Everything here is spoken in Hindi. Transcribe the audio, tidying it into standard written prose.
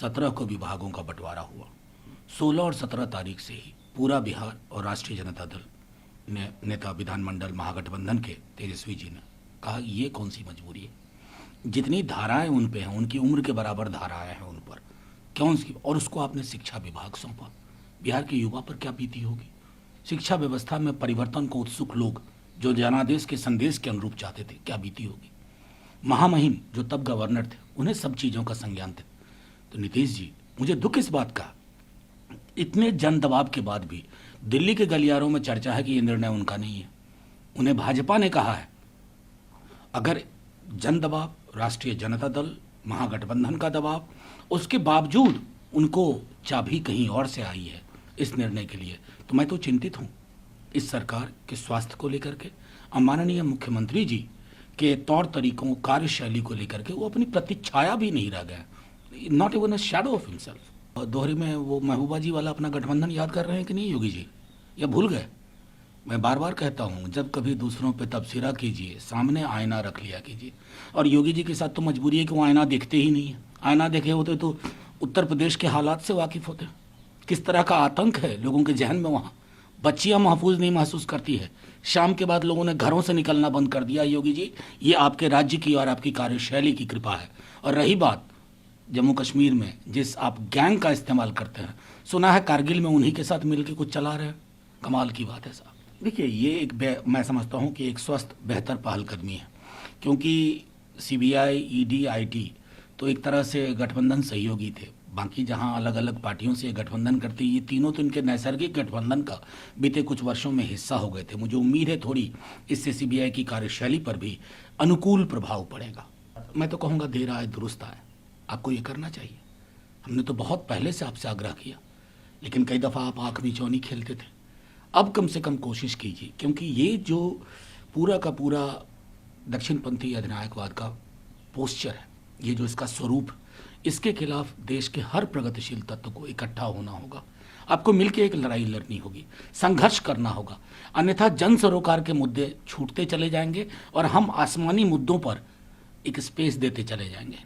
17 को विभागों का बंटवारा हुआ। 16 और 17 तारीख से ही पूरा बिहार और राष्ट्रीय जनता दल ने नेता विधानमंडल महागठबंधन के तेजस्वी जी ने कहा ये कौन सी मजबूरी है, जितनी धाराएं उन पे हैं उनकी उम्र के बराबर धाराएं हैं उन पर, कौन सी, और उसको आपने शिक्षा विभाग सौंपा। बिहार के युवा पर क्या बीती होगी। शिक्षा व्यवस्था में परिवर्तन को उत्सुक लोग जो जनादेश के संदेश के अनुरूप चाहते थे, क्या बीती होगी। महामहिम जो तब गवर्नर थे उन्हें सब चीज़ों का संज्ञान थे। तो नीतीश जी, मुझे दुख इस बात का, इतने जन दबाव के बाद भी दिल्ली के गलियारों में चर्चा है कि ये निर्णय उनका नहीं है। उन्हें भाजपा ने कहा है अगर जन दबाव, राष्ट्रीय जनता दल, महागठबंधन का दबाव, उसके बावजूद उनको चाबी कहीं और से आई है इस निर्णय के लिए, तो मैं तो चिंतित हूँ इस सरकार के स्वास्थ्य को लेकर के। माननीय मुख्यमंत्री जी के तौर तरीकों, कार्यशैली को लेकर के वो अपनी प्रतिच्छाया भी नहीं रह गए, not even a shadow of himself. दोहरी में वो महबूबा जी वाला अपना गठबंधन याद कर रहे हैं कि नहीं योगी जी, या भूल गए। मैं बार बार कहता हूँ जब कभी दूसरों पे तबसरा कीजिए, सामने आईना रख लिया कीजिए। और योगी जी के साथ तो मजबूरी है कि वो आईना देखते ही नहीं है। आईना देखे होते तो उत्तर प्रदेश के हालात से वाकिफ होते, किस तरह का आतंक है लोगों के जहन में। वहाँ बच्चियाँ महफूज नहीं महसूस करती है, शाम के बाद लोगों ने घरों से निकलना बंद कर दिया। योगी जी, ये आपके राज्य की और आपकी कार्यशैली की कृपा है। और रही बात जम्मू कश्मीर में जिस आप गैंग का इस्तेमाल करते हैं, सुना है कारगिल में उन्हीं के साथ मिलकर कुछ चला रहे हैं। कमाल की बात है साहब। देखिए ये एक मैं समझता हूँ कि एक स्वस्थ बेहतर पहलकदमी है, क्योंकि सीबीआई, ईडी, आईटी तो एक तरह से गठबंधन सहयोगी थे। बाकी जहाँ अलग अलग पार्टियों से गठबंधन करती, ये तीनों तो इनके नैसर्गिक गठबंधन का बीते कुछ वर्षों में हिस्सा हो गए थे। मुझे उम्मीद है थोड़ी इससे सीबीआई की कार्यशैली पर भी अनुकूल प्रभाव पड़ेगा। मैं तो कहूँगा देर आए दुरुस्त आए, आपको ये करना चाहिए। हमने तो बहुत पहले से आपसे आग्रह किया, लेकिन कई दफ़ा आप आँख मिचौनी खेलते थे। अब कम से कम कोशिश कीजिए, क्योंकि ये जो पूरा का पूरा दक्षिणपंथी अधिनायकवाद का पोस्चर है, ये जो इसका स्वरूप, इसके खिलाफ देश के हर प्रगतिशील तत्व को इकट्ठा होना होगा। आपको मिलकर एक लड़ाई लड़नी होगी, संघर्ष करना होगा, अन्यथा जन सरोकार के मुद्दे छूटते चले जाएंगे और हम आसमानी मुद्दों पर एक स्पेस देते चले जाएंगे।